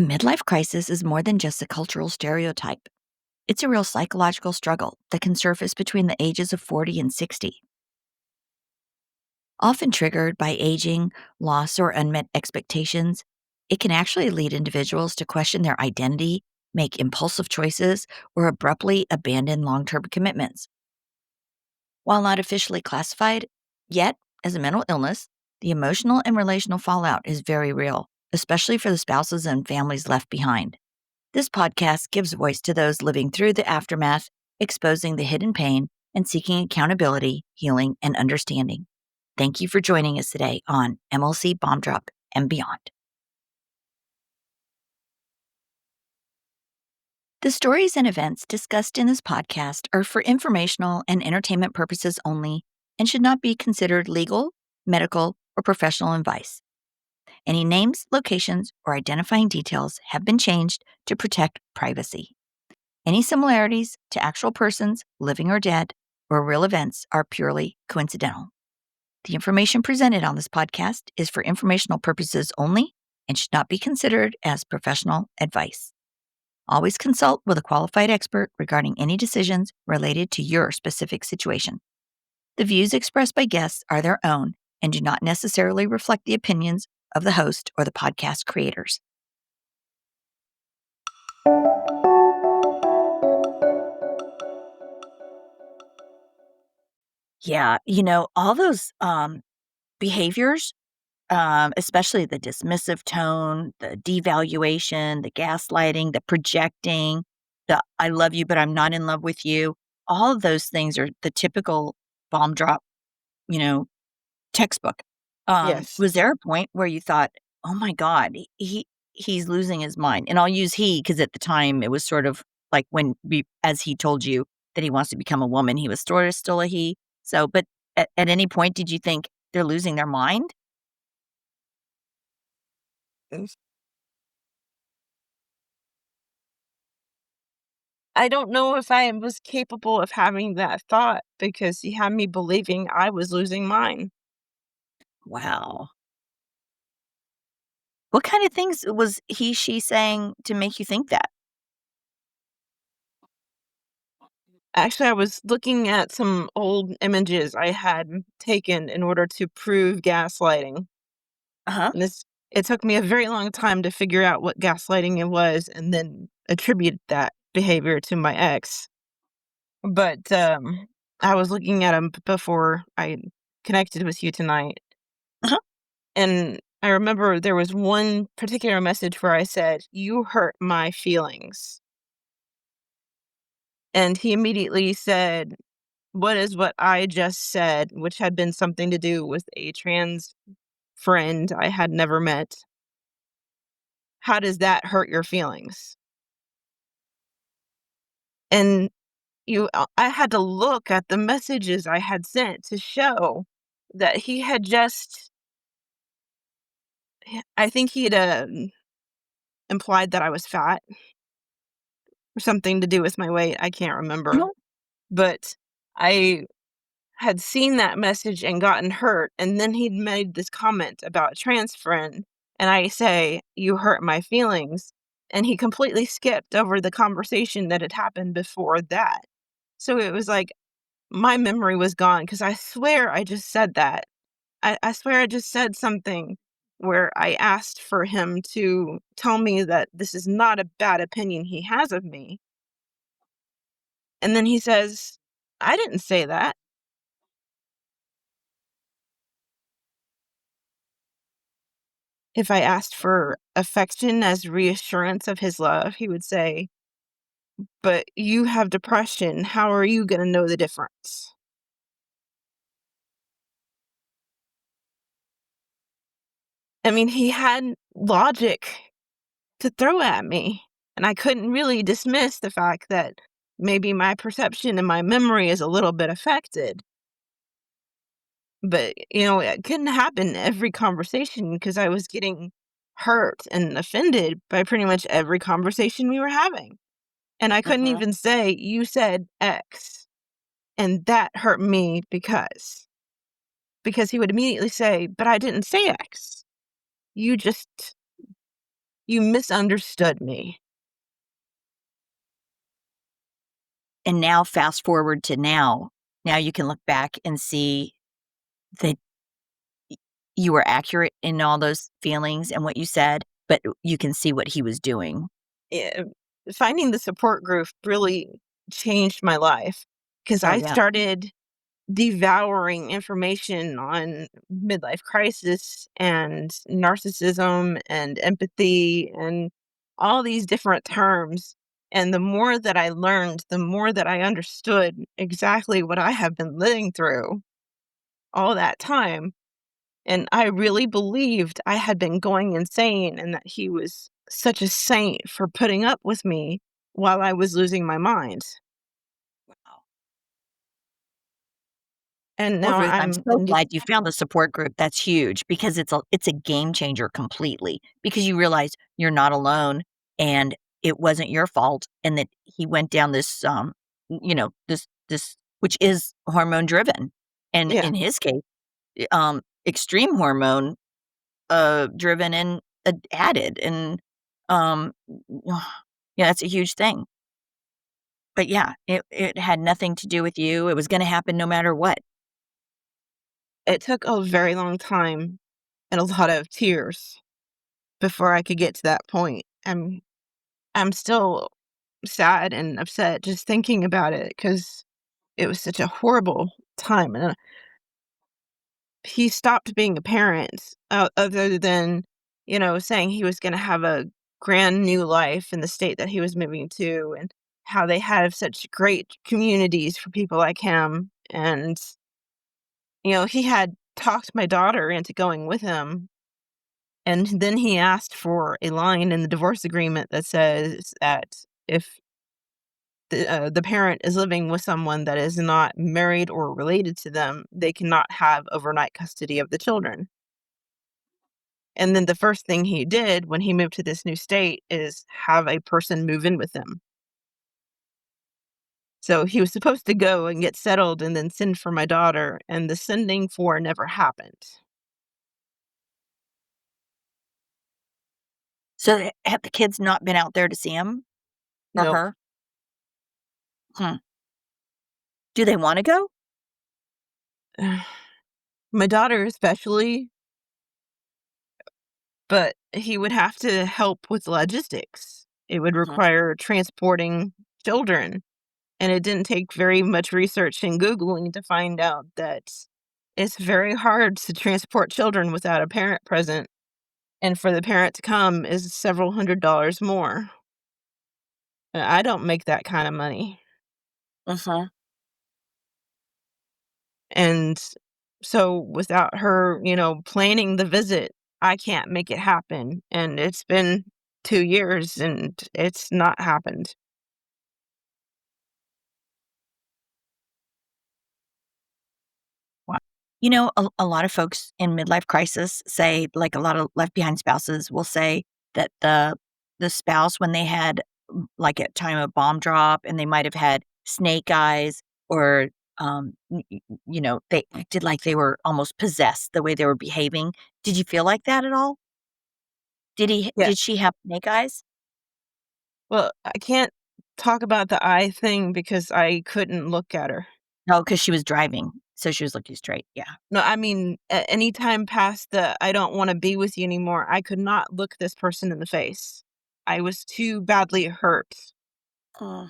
A midlife crisis is more than just a cultural stereotype. It's a real psychological struggle that can surface between the ages of 40 and 60. Often triggered by aging, loss, or unmet expectations, it can actually lead individuals to question their identity, make impulsive choices, or abruptly abandon long term commitments. While not officially classified yet as a mental illness, the emotional and relational fallout is very real, especially for the spouses and families left behind. This podcast gives voice to those living through the aftermath, exposing the hidden pain, and seeking accountability, healing, and understanding. Thank you for joining us today on MLC Bomb Drop and Beyond. The stories and events discussed in this podcast are for informational and entertainment purposes only and should not be considered legal, medical, or professional advice. Any names, locations, or identifying details have been changed to protect privacy. Any similarities to actual persons, living or dead, or real events are purely coincidental. The information presented on this podcast is for informational purposes only and should not be considered as professional advice. Always consult with a qualified expert regarding any decisions related to your specific situation. The views expressed by guests are their own and do not necessarily reflect the opinions of the host or the podcast creators. Yeah, all those behaviors, especially the dismissive tone, the devaluation, the gaslighting, the projecting, the I love you, but I'm not in love with you. All of those things are the typical bomb drop, you know, textbook. Yes. Was there a point where you thought, oh my God, he's losing his mind? And I'll use he because at the time it was sort of like as he told you that he wants to become a woman, he was sort of still a he. So, but at any point, did you think they're losing their mind? Yes. I don't know if I was capable of having that thought because he had me believing I was losing mine. Wow. What kind of things was she saying to make you think that? Actually, I was looking at some old images I had taken in order to prove gaslighting. Uh-huh. And it took me a very long time to figure out what gaslighting it was and then attribute that behavior to my ex. But I was looking at them before I connected with you tonight. Uh-huh. And I remember there was one particular message where I said, "You hurt my feelings." And he immediately said, "What is what I just said?" Which had been something to do with a trans friend I had never met. "How does that hurt your feelings?" And I had to look at the messages I had sent to show that he had just, I think he'd implied that I was fat or something to do with my weight. I can't remember. Uh-huh. But I had seen that message and gotten hurt, and then he'd made this comment about a trans friend, and I say, "You hurt my feelings," and he completely skipped over the conversation that had happened before that. So it was like my memory was gone because I swear I just said that. I swear I just said something where I asked for him to tell me that this is not a bad opinion he has of me, and then he says, "I didn't say that." If I asked for affection as reassurance of his love, he would say, "But you have depression. How are you gonna know the difference?" I mean, he had logic to throw at me, and I couldn't really dismiss the fact that maybe my perception and my memory is a little bit affected. But, it couldn't happen every conversation because I was getting hurt and offended by pretty much every conversation we were having. And I couldn't Uh-huh. even say, "You said X, and that hurt me because he would immediately say, "But I didn't say X. You just You misunderstood me." And now fast forward to now. Now you can look back and see that you were accurate in all those feelings and what you said, but you can see what he was doing. Eh, Finding the support group really changed my life because Oh, I yeah. started devouring information on midlife crisis and narcissism and empathy and all these different terms. And the more that I learned, the more that I understood exactly what I have been living through all that time. And I really believed I had been going insane and that he was such a saint for putting up with me while I was losing my mind. Wow. And Well, now Ruth, I'm I'm so in. glad you found the support group. That's huge because it's a game changer completely because you realize you're not alone and it wasn't your fault and that he went down this this which is hormone driven. And Yeah, in his case, extreme hormone driven and added and um yeah, that's a huge thing. But yeah, it had nothing to do with you. It was going to happen no matter what. it took a very long time and a lot of tears before I could get to that point. I'm still sad and upset just thinking about it because it was such a horrible time, and he stopped being a parent, other than, saying he was gonna have a grand new life in the state that he was moving to, and how they have such great communities for people like him, and, he had talked my daughter into going with him, and then he asked for a line in the divorce agreement that says that if the parent is living with someone that is not married or related to them, they cannot have overnight custody of the children. And then the first thing he did when he moved to this new state is have a person move in with him. So he was supposed to go and get settled and then send for my daughter, and the sending for never happened. So have the kids not been out there to see him or Nope. her? Hmm. Do they wanna go? My daughter especially, but he would have to help with logistics. It would Mhm. require transporting children. And it didn't take very much research and Googling to find out that it's very hard to transport children without a parent present, and for the parent to come is several $100s more. And I don't make that kind of money. Mhm. And so without her, planning the visit, I can't make it happen. And it's been 2 years and it's not happened. Wow. You know, a lot of folks in midlife crisis say, like a lot of left behind spouses will say that the spouse, when they had like at time of bomb drop and they might have had snake eyes or they acted like they were almost possessed the way they were behaving. Did you feel like that at all? Yeah. Did she have snake eyes? Well, I can't talk about the eye thing because I couldn't look at her. No, because she was driving, so she was looking straight. Yeah. No, I mean, at any time past the "I don't wanna be with you anymore," I could not look this person in the face. I was too badly hurt, Mm.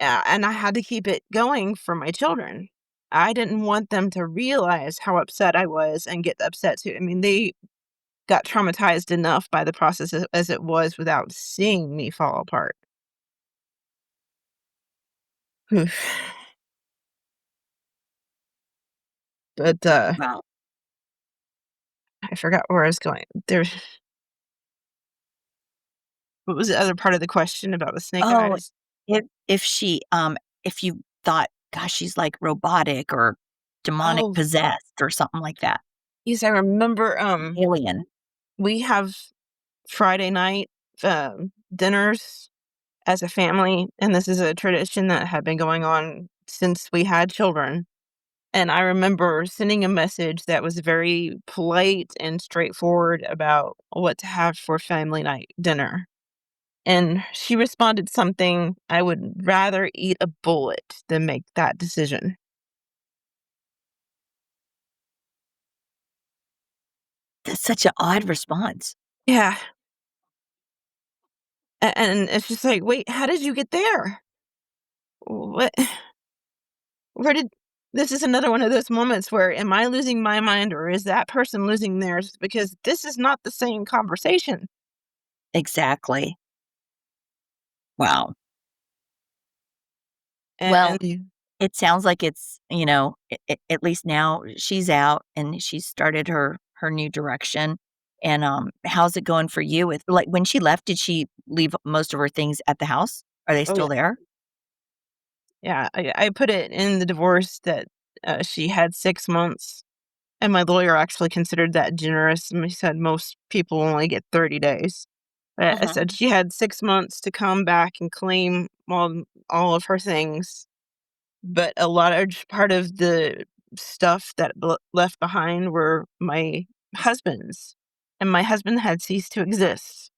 and I had to keep it going for my children. I didn't want them to realize how upset I was and get upset too. I mean, they got traumatized enough by the process as it was without seeing me fall apart. But, Wow. I forgot where I was going. What was the other part of the question about the snake Oh, eyes? if you thought, "Gosh, she's, like, robotic or demonic Oh, possessed," or something like that, yes, I remember, alien. we have Friday night, dinners as a family, and this is a tradition that had been going on since we had children, And I remember sending a message that was very polite and straightforward about what to have for family night dinner. And she responded something, "I would rather eat a bullet than make that decision." That's such an odd response. Yeah. And it's just like, "Wait, how did you get there? What where did this is another one of those moments where am I losing my mind or is that person losing theirs? Because this is not the same conversation." Exactly. Wow. Well, And it sounds like it's, at least now she's out and she's started her new direction. And, how's it going for you with like, when she left, did she leave most of her things at the house? Are they oh, yeah. still there? Yeah, I put it in the divorce that, she had 6 months, and my lawyer actually considered that generous, and he said most people only get 30 days. I Mhm. said she had 6 months to come back and claim all of her things, but a large part of the stuff that left behind were my husband's, and my husband had ceased to exist.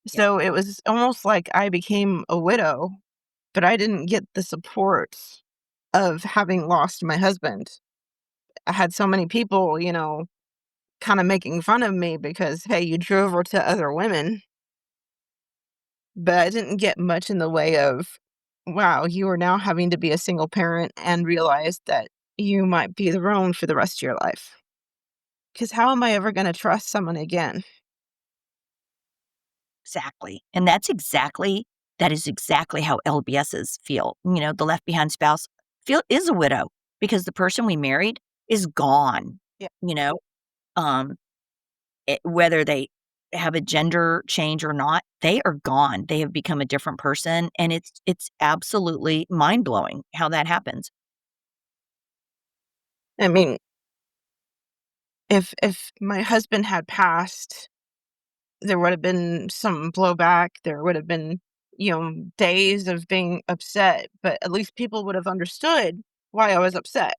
Yeah, So it was almost like I became a widow, but I didn't get the support of having lost my husband. I had so many people, kinda making fun of me because, "Hey, you drove her to other women," but I didn't get much in the way of, "Wow, you are now having to be a single parent and realize that you might be alone for the rest of your life. Because how am I ever gonna trust someone again?" exactly. And that is exactly how LBSs feel. The left behind spouse feel is a widow because the person we married is gone, Yeah. you know? Um whether they have a gender change or not, they are gone. They have become a different person, and it's absolutely mind-blowing how that happens. I mean, if my husband had passed, there would have been some blowback, there would have been, days of being upset, but at least people would have understood why I was upset.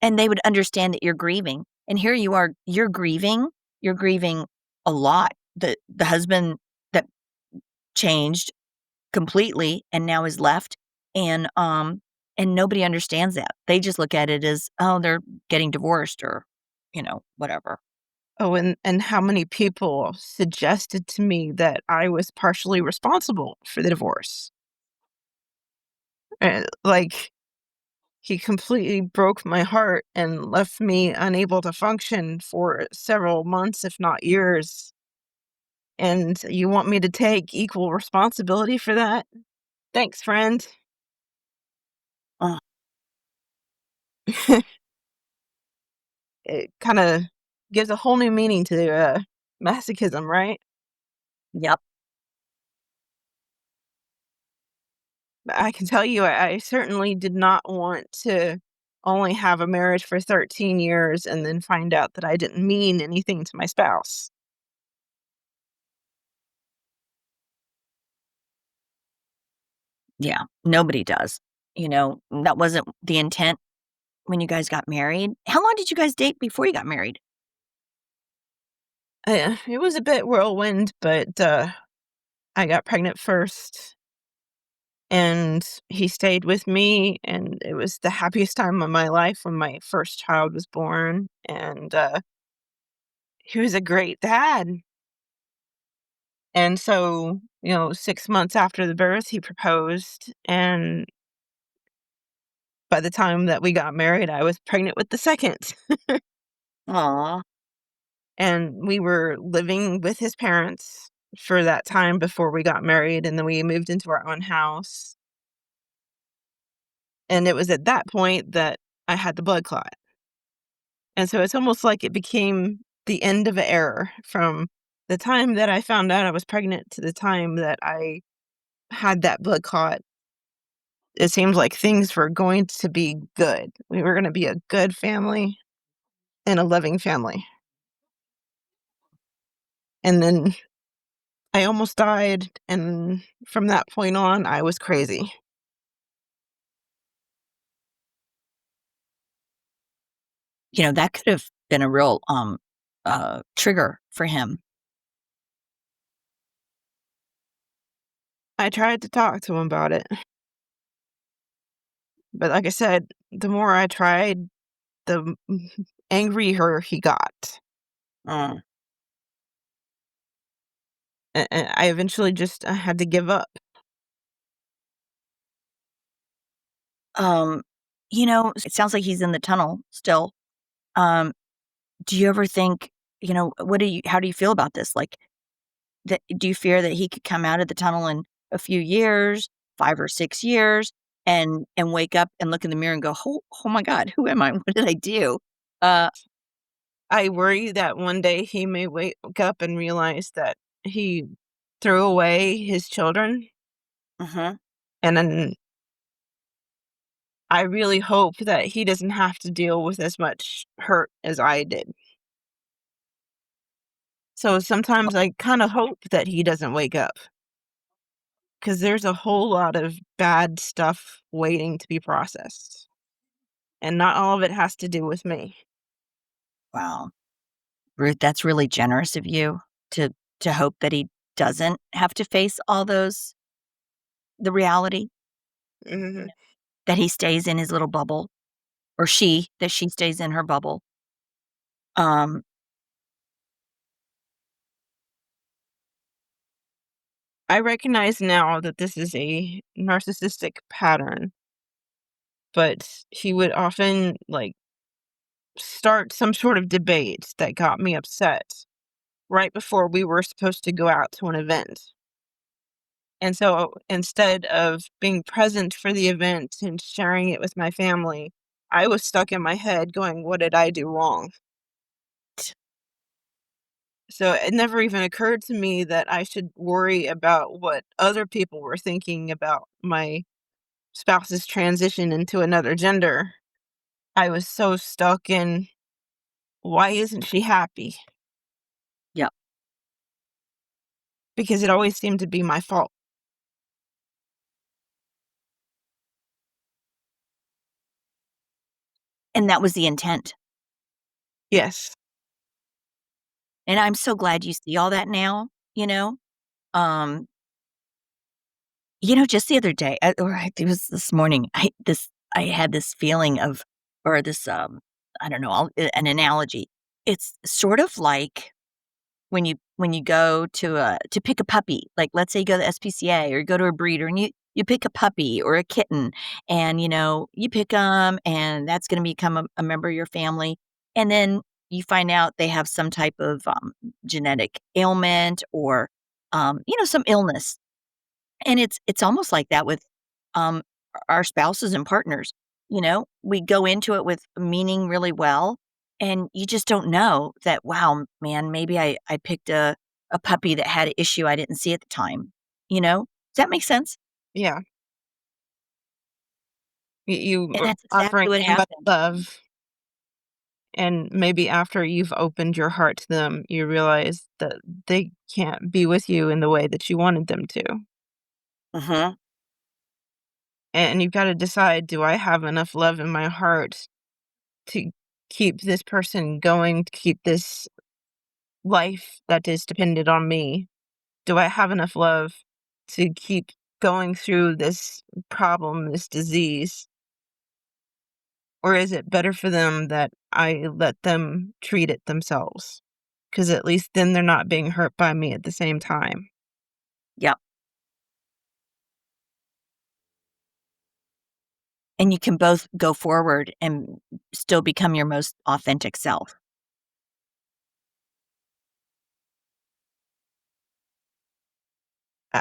And they would understand that you're grieving, and here you are, you're grieving a lot. The husband that changed completely and now is left, and nobody understands that. They just look at it as, "Oh, they're getting divorced," or, whatever. Oh, and how many people suggested to me that I was partially responsible for the divorce. Like, he completely broke my heart and left me unable to function for several months, if not years, and you want me to take equal responsibility for that? Thanks, friend. Oh, It kinda gives a whole new meaning to, masochism, right? yep. I can tell you I certainly did not want to only have a marriage for 13 years and then find out that I didn't mean anything to my spouse. Yeah, nobody does. That wasn't the intent when you guys got married. How long did you guys date before you got married? It was a bit whirlwind, but, I got pregnant first, and he stayed with me, and it was the happiest time of my life when my first child was born, and, he was a great dad. And so, 6 months after the birth, he proposed, and by the time that we got married, I was pregnant with the second. Aw. And we were living with his parents for that time before we got married, and then we moved into our own house. And it was at that point that I had the blood clot. And so it's almost like it became the end of an era from the time that I found out I was pregnant to the time that I had that blood clot. It seemed like things were going to be good. We were going to be a good family and a loving family. And then I almost died, and from that point on, I was crazy. That could have been a real, trigger for him. I tried to talk to him about it, but like I said, the more I tried, the angrier he got. Mm. And I eventually just had to give up. Um, it sounds like he's in the tunnel still. Um, do you ever think, how do you feel about this? Like, do you fear that he could come out of the tunnel in a few years, 5 or 6 years, and wake up and look in the mirror and go, "Oh my god, who am I? What did I do?" Uh, I worry that one day he may wake up and realize that he threw away his children, mhm. and then I really hope that he doesn't have to deal with as much hurt as I did. So sometimes I kinda hope that he doesn't wake up, because there's a whole lot of bad stuff waiting to be processed, and not all of it has to do with me. Wow. Ruth, that's really generous of you to hope that he doesn't have to face all the reality, Mhm. that he stays in his little bubble, or that she stays in her bubble. Um, I recognize now that this is a narcissistic pattern, but he would often, like, start some sort of debate that got me upset right before we were supposed to go out to an event. And so instead of being present for the event and sharing it with my family, I was stuck in my head going, "What did I do wrong?" So it never even occurred to me that I should worry about what other people were thinking about my spouse's transition into another gender. I was so stuck in, "Why isn't she happy?" yeah, Because it always seemed to be my fault. and that was the intent, Yes. and I'm so glad you see all that now, you know? Um, just the other day, it was this morning, I had this feeling of, or this, I don't know, an analogy. It's sort of like when you go to pick a puppy, like, let's say you go to the SPCA or you go to a breeder and you pick a puppy or a kitten and, you pick them and that's gonna become a member of your family, and then you find out they have some type of, genetic ailment or, some illness, and it's almost like that with, um, our spouses and partners, We go into it with meaning really well, and you just don't know that, "Wow, man, maybe I picked a puppy that had an issue I didn't see at the time," you know? Does that make sense? Yeah. You And are that's exactly offering what somebody happened. love, and maybe after you've opened your heart to them, you realize that they can't be with you in the way that you wanted them to. Mhm. And you've gotta decide, do I have enough love in my heart to keep this person going, to keep this life that is dependent on me? Do I have enough love to keep going through this problem, this disease? Or is it better for them that I let them treat it themselves? Because at least then they're not being hurt by me at the same time. Yep, and you can both go forward and still become your most authentic self.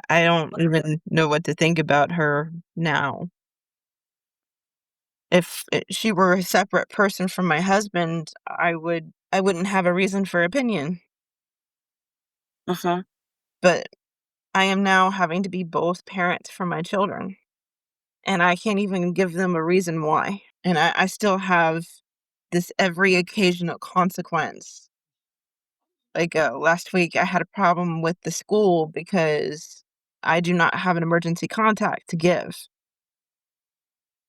I don't even know what to think about her now. If she were a separate person from my husband, I wouldn't have a reason for opinion. Mhm. But I am now having to be both parents for my children, and I can't even give them a reason why. And I still have this every occasional consequence. Like, last week, I had a problem with the school because I do not have an emergency contact to give.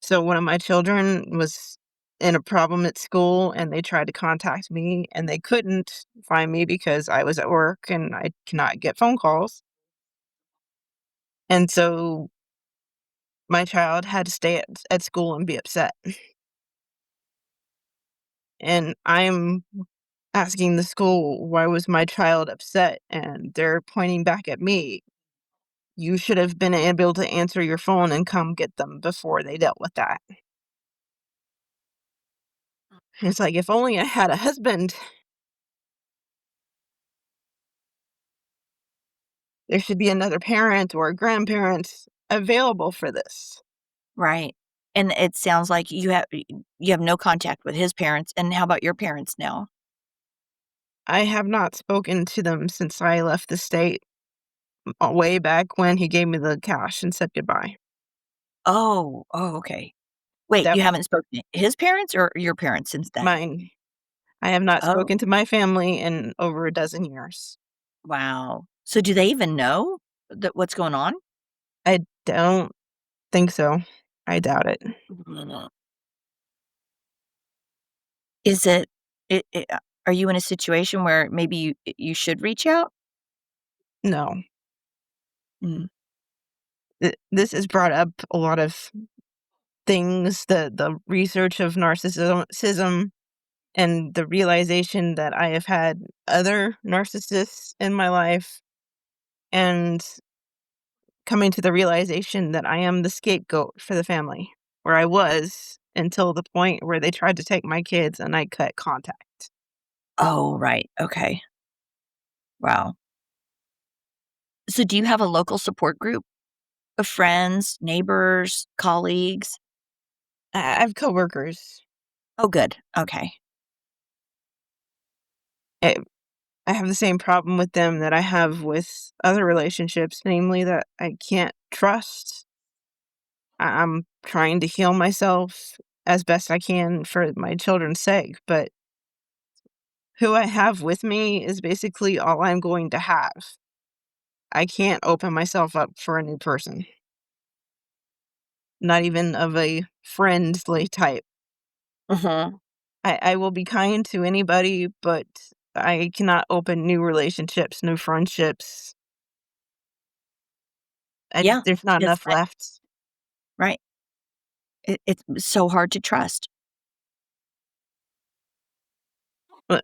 So one of my children was in a problem at school, and they tried to contact me, and they couldn't find me because I was at work and I cannot get phone calls. And so my child had to stay at school and be upset. And I'm asking the school, why was my child upset? And they're pointing back at me. You should have been able to answer your phone and come get them before they dealt with that. It's like, if only I had a husband, there should be another parent or a grandparent available for this. Right. And it sounds like you have no contact with his parents, and how about your parents now? I have not spoken to them since I left the state, way back when he gave me the cash and said goodbye. Oh, okay. Wait, That you was haven't spoken to his parents or your parents since then? mine. I have not Oh, spoken to my family in over a dozen years. wow. So do they even know that what's going on? I don't think so. I doubt it. Mhm. Is it are you in a situation where maybe you should reach out? No. Mm. This has brought up a lot of things, the research of narcissism and the realization that I have had other narcissists in my life, and coming to the realization that I am the scapegoat for the family, where I was until the point where they tried to take my kids and I cut contact. Oh, right, okay. Wow. So do you have a local support group of friends, neighbors, colleagues? I have coworkers. Oh, good, okay. I I have the same problem with them that I have with other relationships, namely that I can't trust. I'm trying to heal myself as best I can for my children's sake, but who I have with me is basically all I'm going to have. I can't open myself up for a new person, not even of a friendly type. Mhm. I will be kind to anybody, but I cannot open new relationships, new friendships. Yeah, There's not that's enough left. right. It's so hard to trust.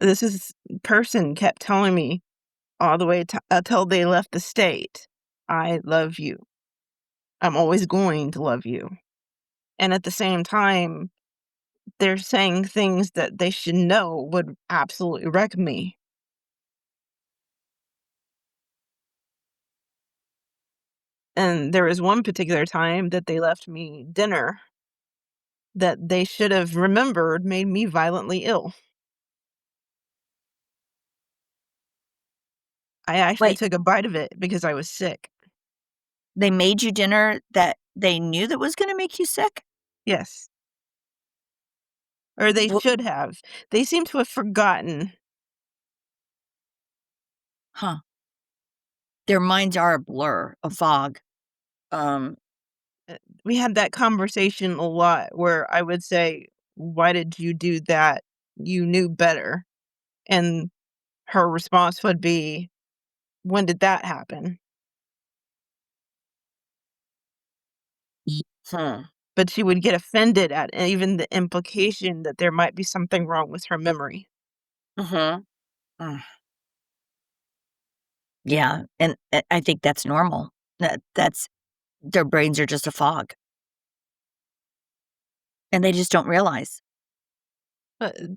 This is person kept telling me all the way until they left the state, "I love you. I'm always going to love you." And at the same time, they're saying things that they should know would absolutely wreck me. And there was one particular time that they left me dinner that they should have remembered made me violently ill. I actually Wait, took a bite of it because I was sick. they made you dinner that they knew that was gonna make you sick? Yes, or they Wha should have. They seem to have forgotten. Huh. Their minds are a blur, a fog. Um, We had that conversation a lot where I would say, "Why did you do that? You knew better." And her response would be, "When did that happen?" hmm. But she would get offended at even the implication that there might be something wrong with her memory. Mhm. Mm. Yeah, and I think that's normal. That's their brains are just a fog, and they just don't realize.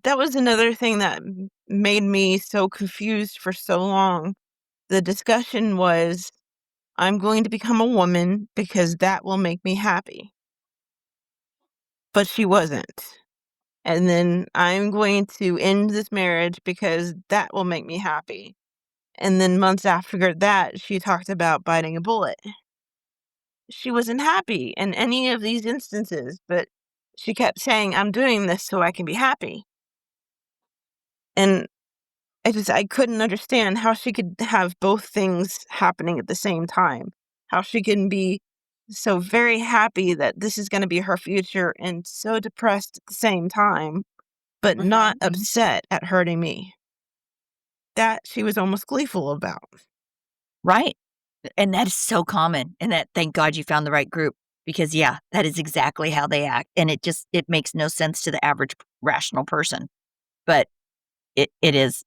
That was another thing that made me so confused for so long. The discussion was, "I'm going to become a woman because that will make me happy." But she wasn't. And then, "I'm going to end this marriage because that will make me happy." And then months after that, she talked about biting a bullet. She wasn't happy in any of these instances, but she kept saying, "I'm doing this so I can be happy." And I couldn't understand how she could have both things happening at the same time. How she can be so very happy that this is gonna be her future and so depressed at the same time, but not upset at hurting me. That she was almost gleeful about. Right. And that is so common, and that thank God you found the right group because, yeah, that is exactly how they act, and it makes no sense to the average rational person, but it is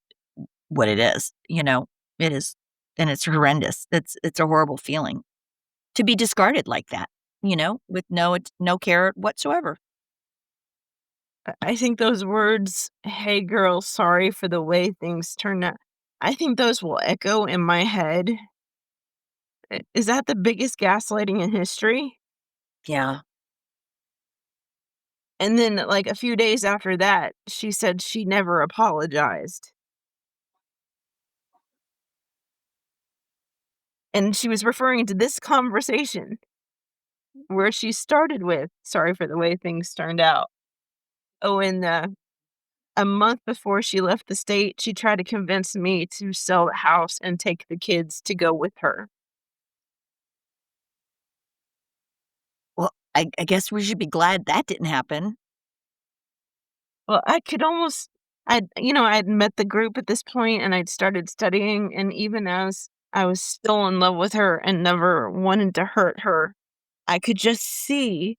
what it is, you know? It is, and it's horrendous. It's a horrible feeling to be discarded like that, with no care whatsoever. I think those words, "Hey, girl, sorry for the way things turned out," I think those will echo in my head. Is that the biggest gaslighting in history? Yeah. And then, like, a few days after that, she said she never apologized. And she was referring to this conversation where she started with, "Sorry for the way things turned out." Oh, and, a month before she left the state, she tried to convince me to sell the house and take the kids to go with her. Well, I guess we should be glad that didn't happen. Well, I could almost I'd met the group at this point and I'd started studying, and even as I was still in love with her and never wanted to hurt her, I could just see,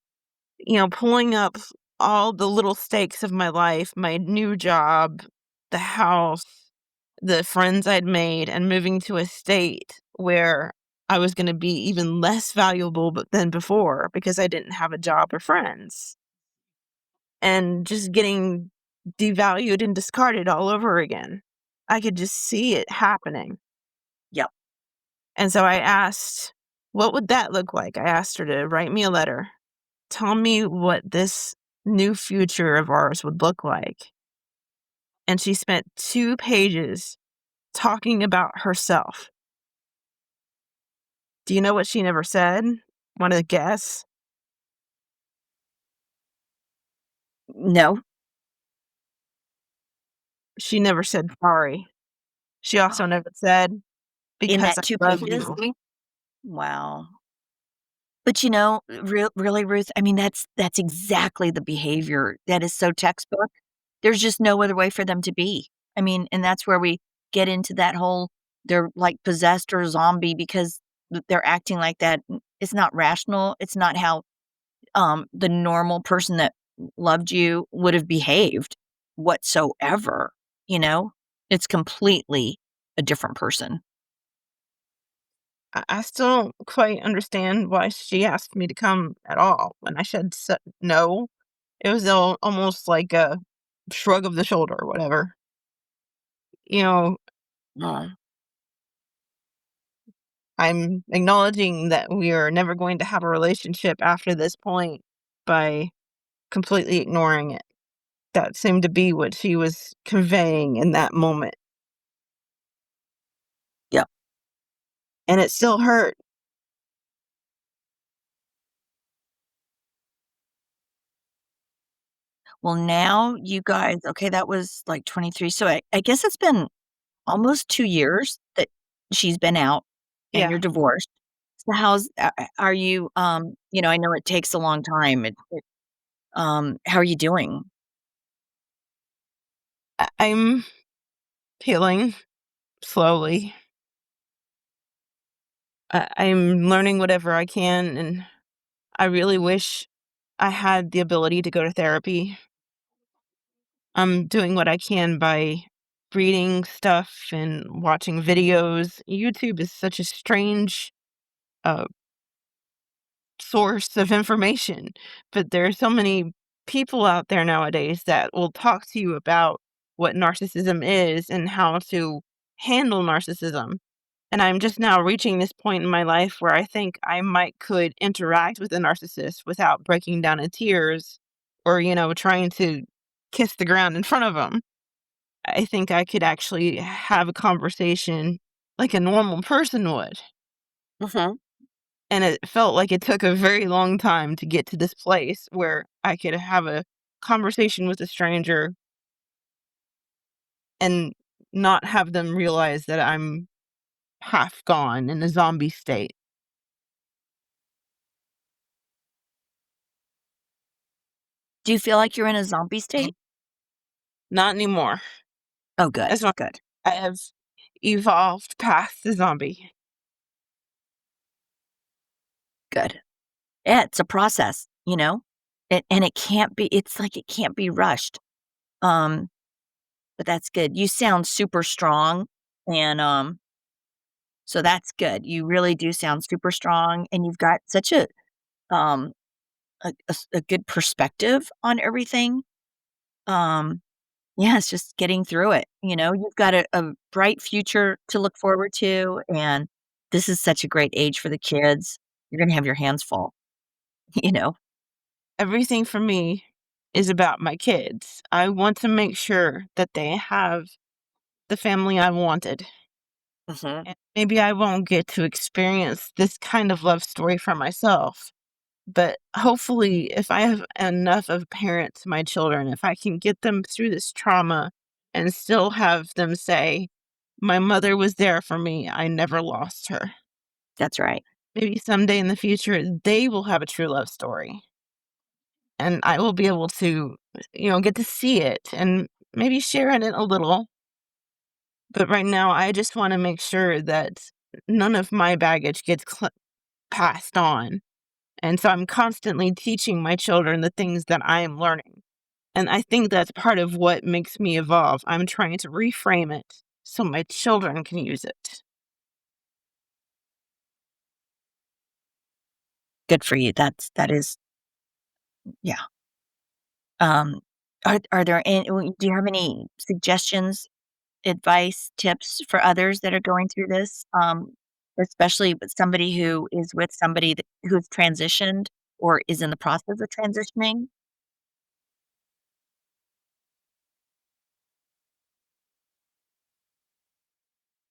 pulling up all the little stakes of my life, my new job, the house, the friends I'd made, and moving to a state where I was gonna be even less valuable than before because I didn't have a job or friends, and just getting devalued and discarded all over again. I could just see it happening. Yep. And so I asked, "What would that look like?" I asked her to write me a letter. Tell me what this new future of ours would look like. And she spent 2 pages talking about herself. Do you know what she never said? Wanna guess? No. She never said sorry. She also never said, In "Because that I 2 love pages? you." Wow. But, really, Ruth, I mean, that's exactly the behavior that is so textbook. There's just no other way for them to be. I mean, and that's where we get into that whole they're like possessed or zombie because they're acting like that. It's not rational. It's not how the normal person that loved you would have behaved whatsoever, you know? It's completely a different person. I still don't quite understand why she asked me to come at all when I said no. It was almost like a shrug of the shoulder or whatever. You know, Uh, I'm acknowledging that we are never going to have a relationship after this point by completely ignoring it. That seemed to be what she was conveying in that moment, yeah. and it still hurt. Well, now you guys okay, that was like 23. So I guess it's been almost 2 years that she's been out and you're Yeah, divorced. So are you, I know it takes a long time. How are you doing? I'm healing slowly. I'm learning whatever I can, and I really wish I had the ability to go to therapy. I'm doing what I can by reading stuff and watching videos. YouTube is such a strange uh, source of information, but there are so many people out there nowadays that will talk to you about what narcissism is and how to handle narcissism. And I'm just now reaching this point in my life where I think I might could interact with a narcissist without breaking down in tears or, trying to kiss the ground in front of them. I think I could actually have a conversation like a normal person would. Mhm. And it felt like it took a very long time to get to this place where I could have a conversation with a stranger and not have them realize that I'm half gone in a zombie state. Do you feel like you're in a zombie state? Not anymore. Oh, good, As long good, I have evolved past the zombie. good. Yeah, it's a process, you know? And it can't be it's like it can't be rushed. Um, but that's good. You sound super strong, and, so that's good. You really do sound super strong, and you've got such um, a good perspective on everything. Um, yeah, it's just getting through it, you know? You've got a bright future to look forward to, and this is such a great age for the kids. You're gonna have your hands full, you know? Everything for me is about my kids. I want to make sure that they have the family I wanted. Mhm. And maybe I won't get to experience this kind of love story for myself, but hopefully, if I have enough of a parent to my children, if I can get them through this trauma and still have them say, "My mother was there for me, I never lost her." That's right. Maybe someday in the future, they will have a true love story, and I will be able to, get to see it and maybe share in it a little. But right now, I just wanna make sure that none of my baggage gets passed on, and so I'm constantly teaching my children the things that I am learning, and I think that's part of what makes me evolve. I'm trying to reframe it so my children can use it. Good for you. That is yeah. Um, are there any do you have any suggestions, advice, tips for others that are going through this? Especially with somebody who is with somebody who's transitioned or is in the process of transitioning?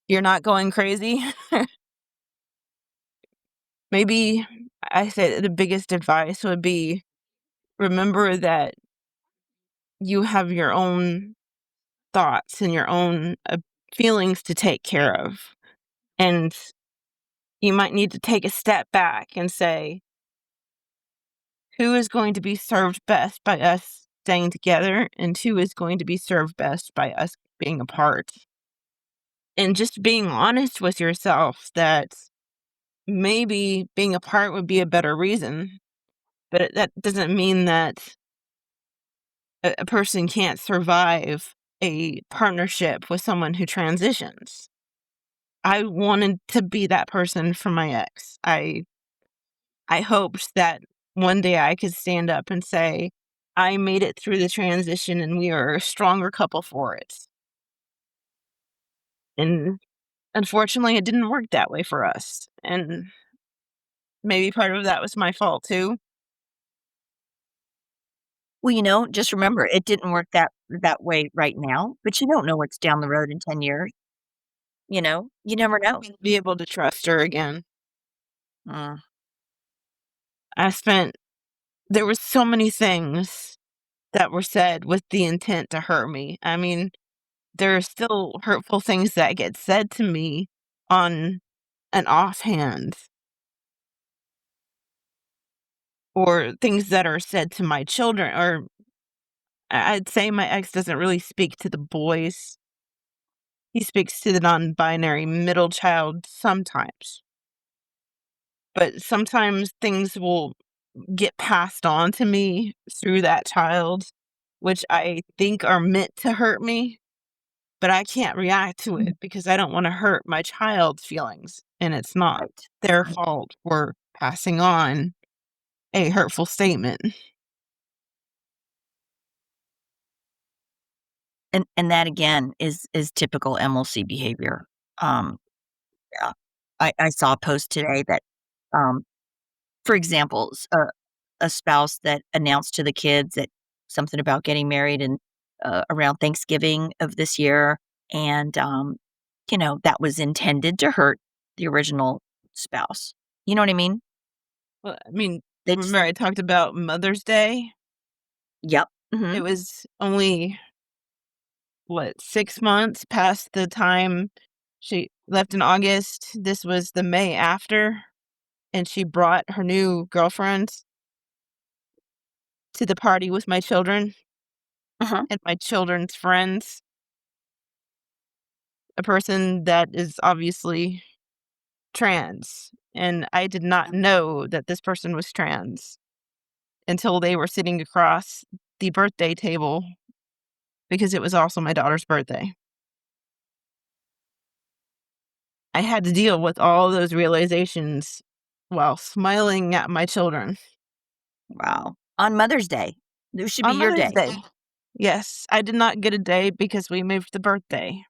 You're not going crazy? Maybe I say the biggest advice would be remember that you have your own thoughts and your own, feelings to take care of, and you might need to take a step back and say, "Who is going to be served best by us staying together, and who is going to be served best by us being apart?" And just being honest with yourself that maybe being apart would be a better reason, but that doesn't mean that a person can't survive a partnership with someone who transitions. I wanted to be that person for my ex. I hoped that one day I could stand up and say, "I made it through the transition and we are a stronger couple for it." And unfortunately, it didn't work that way for us. And maybe part of that was my fault too. Well, just remember it didn't work that way right now, but you don't know what's down the road in 10 years, you know? You never know. Be able to trust her again. Mm, I spent There was so many things that were said with the intent to hurt me. I mean, there are still hurtful things that get said to me on an offhand, or things that are said to my children, or I'd say my ex doesn't really speak to the boys. He speaks to the non-binary middle child sometimes, but sometimes things will get passed on to me through that child, which I think are meant to hurt me, but I can't react to it because I don't wanna hurt my child's feelings, and it's not right. their fault for passing on a hurtful statement. And that again is typical MLC behavior. Um, yeah. I saw a post today that, um, for example, a spouse that announced to the kids that something about getting married and around Thanksgiving of this year, and that was intended to hurt the original spouse. You know what I mean? Well, I mean, They just remember I talked about Mother's Day? Yep. Hmm. It was only, what, 6 months past the time she left in August. This was the May after, and she brought her new girlfriend. to the party with my children Uh-huh. and my children's friends, a person that is obviously trans, and I did not know that this person was trans until they were sitting across the birthday table because it was also my daughter's birthday. I had to deal with all those realizations while smiling at my children. Wow. On Mother's Day. This should be On your Mother's day. Day. Yes, I did not get a day because we moved the birthday.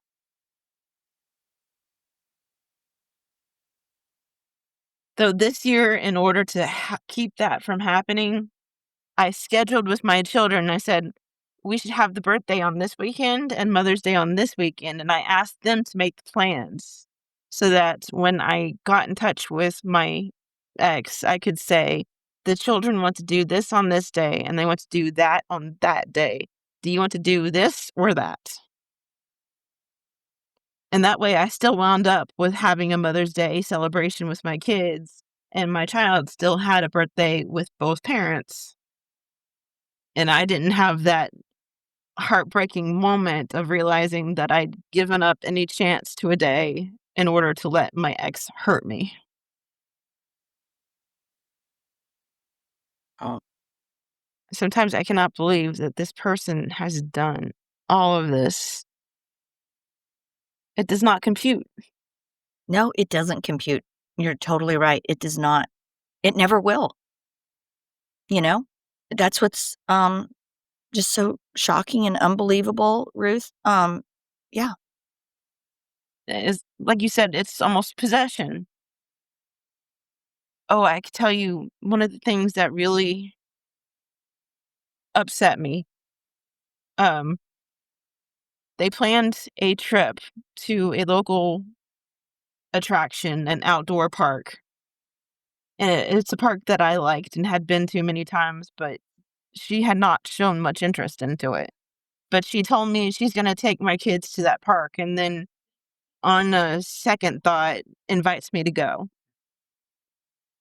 So this year, in order to keep that from happening, I scheduled with my children. I said, we should have the birthday on this weekend and Mother's Day on this weekend. And I asked them to make plans so that when I got in touch with my ex, I could say, the children want to do this on this day and they want to do that on that day. Do you want to do this or that? And that way I still wound up with having a Mother's Day celebration with my kids, and my child still had a birthday with both parents. And I didn't have that heartbreaking moment of realizing that I'd given up any chance to a day in order to let my ex hurt me. Oh, Sometimes I cannot believe that this person has done all of this. It does not compute. no, it doesn't compute. You're totally right. It does not. It never will, you know? That's what's, just so shocking and unbelievable, Ruth. Yeah. It's, like you said, it's almost possession. Oh, I could tell you one of the things that really upset me. Um, they planned a trip to a local attraction, an outdoor park. And it's a park that I liked and had been to many times, but she had not shown much interest into it. But she told me she's gonna take my kids to that park, and then on a second thought, invites me to go.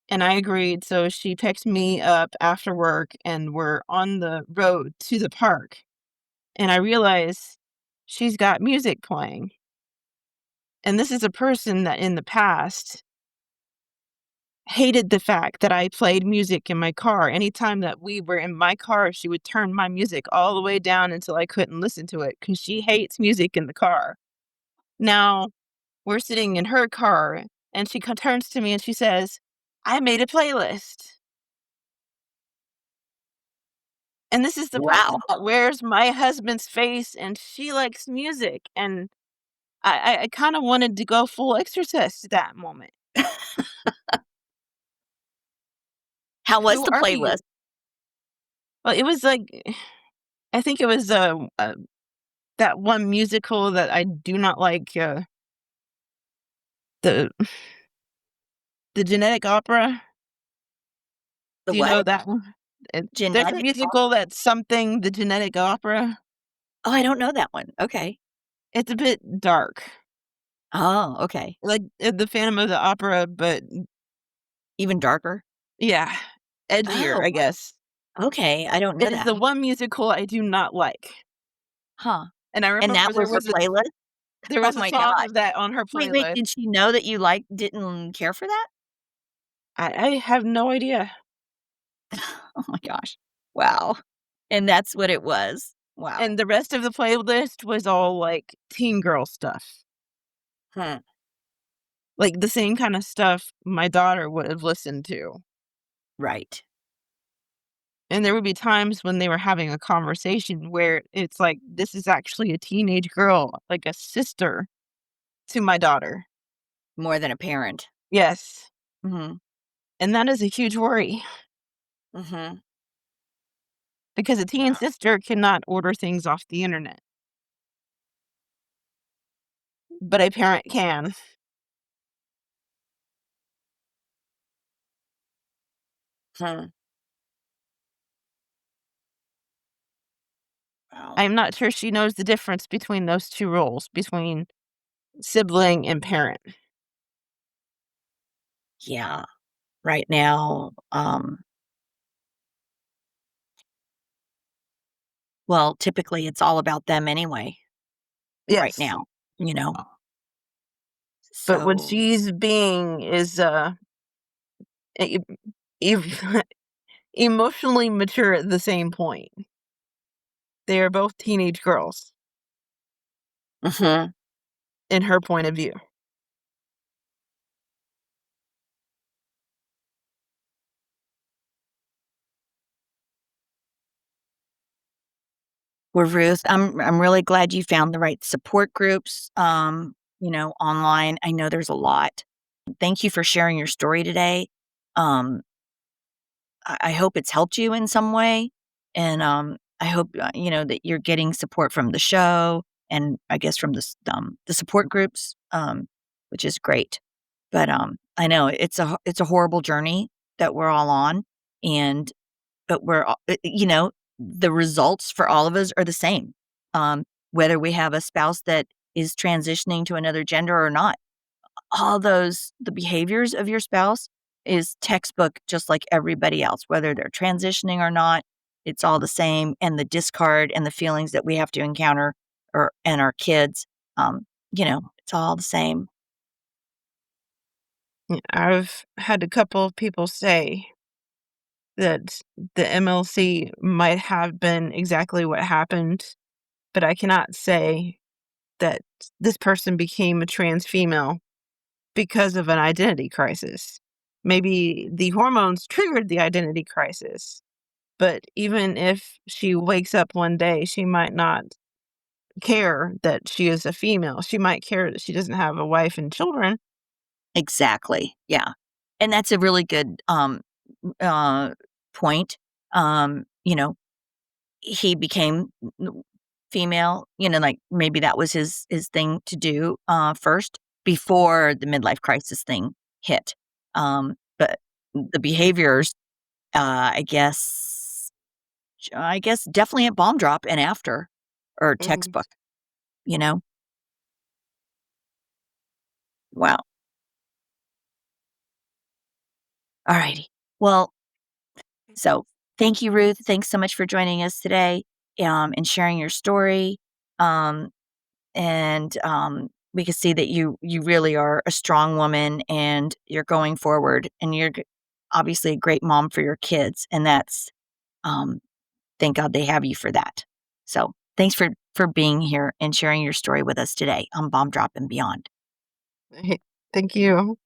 And I agreed, so she picked me up after work, and we're on the road to the park, and I realize she's got music playing. And this is a person that in the past hated the fact that I played music in my car. Anytime that we were in my car, she would turn my music all the way down until I couldn't listen to it because she hates music in the car. Now we're sitting in her car and she turns to me and she says, I made a playlist. And this is the person Wow. that wears my husband's face and she likes music. And I kind of wanted to go full exorcist at that moment. How was Who the are you? playlist? Well, it was like, I think it was that one musical that I do not like, the the Genetic Opera. The Do you what? know that one? There's a Genetic? musical that's something the Genetic Opera. Oh, I don't know that one. Okay. It's a bit dark, Oh, okay. like, the Phantom of the Opera, but Even darker? yeah, edgier, Oh, I guess. okay. I don't know It is that. the one musical I do not like, Huh. and I And remember that was her playlist? there Oh was a my song gosh. of that on her Wait, playlist. did she know that you, like, didn't care for that? I have no idea, Oh my gosh. Wow. And that's what it was? Wow. and the rest of the playlist was all, like, teen girl stuff. Huh. Like, the same kinda stuff my daughter would have listened to, Right. and there would be times when they were having a conversation where it's like, this is actually a teenage girl, like a sister to my daughter. More than a parent. Yes, Mhm. and that is a huge worry Mhm. because a teen Wow. sister cannot order things off the internet, but a parent can. Huh. Wow. I'm not sure she knows the difference between those 2 roles, between sibling and parent. Yeah. Right now, Well, typically it's all about them anyway, right Yes. now, you know? But what So, she's being is e- ev- emotionally mature at the same point. They are both teenage girls mhm. in her point of view. Well, Ruth, I'm really glad you found the right support groups, online. I know there's a lot. Thank you for sharing your story today. Um, I hope it's helped you in some way, and, I hope, that you're getting support from the show and I guess from the support groups, which is great. But, I know it's a horrible journey that we're all on, and but we're all the results for all of us are the same, whether we have a spouse that is transitioning to another gender or not. All those the behaviors of your spouse is textbook just like everybody else, whether they're transitioning or not, it's all the same, and the discard and the feelings that we have to encounter or and our kids, it's all the same. Yeah, I've had a couple of people say that the MLC might have been exactly what happened, but I cannot say that this person became a trans female because of an identity crisis. Maybe the hormones triggered the identity crisis, but even if she wakes up one day, she might not care that she is a female. She might care that she doesn't have a wife and children. Exactly, yeah, and that's a really good, uh, point. You know, he became female, like maybe that was his thing to do first before the midlife crisis thing hit. But the behaviors, I guess definitely at bomb drop and after or Mhm. textbook, you know. Wow. All righty. Well, so thank you, Ruth. Thanks so much for joining us today and sharing your story. Um, and we can see that you really are a strong woman and you're going forward and obviously a great mom for your kids and that's um, thank God they have you for that. So thanks for being here and sharing your story with us today on Bomb Drop and Beyond. Hey, thank you.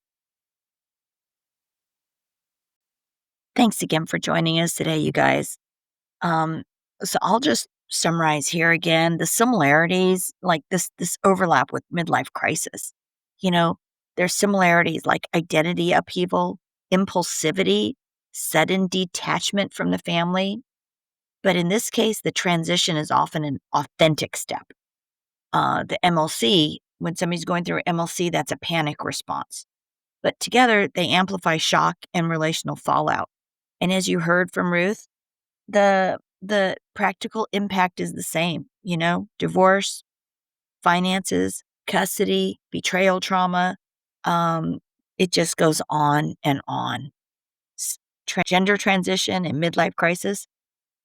Thanks again for joining us today, you guys. Um, so I'll just summarize here again the similarities, like this overlap with midlife crisis. You know, there's similarities like identity upheaval, impulsivity, sudden detachment from the family. But in this case, the transition is often an authentic step. The MLC, when somebody's going through MLC, that's a panic response. But together, they amplify shock and relational fallout. And as you heard from Ruth, the practical impact is the same, divorce, finances, custody, betrayal trauma, um, it just goes on and on. Gender transition and midlife crisis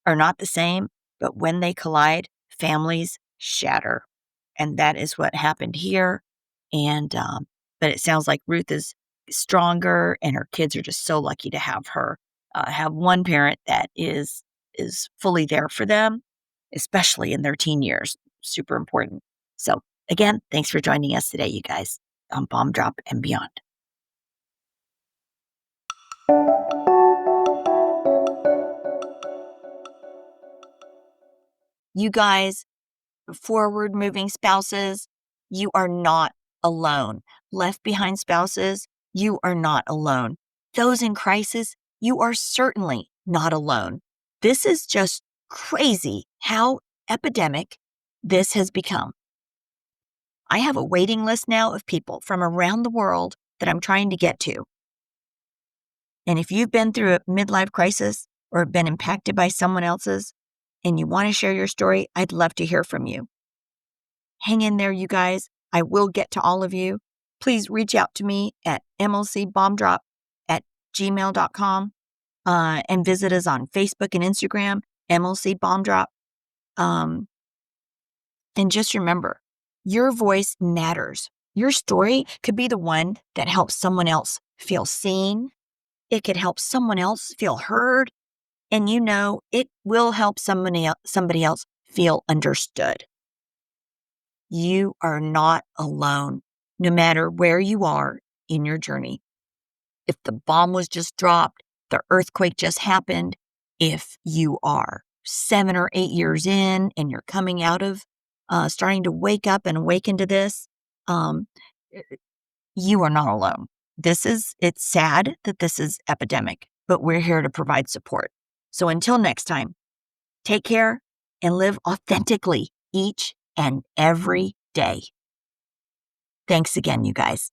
are not the same, but when they collide, families shatter. And that is what happened here. And, but it sounds like Ruth is stronger and her kids are just so lucky to have her, have one parent that is fully there for them, especially in their teen years. Super important. So again, thanks for joining us today, you guys, on Bomb Drop and Beyond. You guys, forward moving spouses, you are not alone. Left behind spouses, you are not alone. Those in crisis, you are certainly not alone. This is just crazy how epidemic this has become. I have a waiting list now of people from around the world that I'm trying to get to. And if you've been through a midlife crisis or been impacted by someone else's and you want to share your story, I'd love to hear from you. Hang in there, you guys. I will get to all of you. Please reach out to me at mlcbombdrop@gmail.com and visit us on Facebook and Instagram, MLC Bomb Drop. Um, and just remember, your voice matters. Your story could be the one that helps someone else feel seen. It could help someone else feel heard. And it will help somebody else feel understood. You are not alone, no matter where you are in your journey. If the bomb was just dropped, the earthquake just happened, if you are 7 or 8 years in and you're coming out of starting to wake up and awaken to this, um, you are not alone. It's sad that this is epidemic, but we're here to provide support. So until next time, take care and live authentically each and every day. Thanks again, you guys.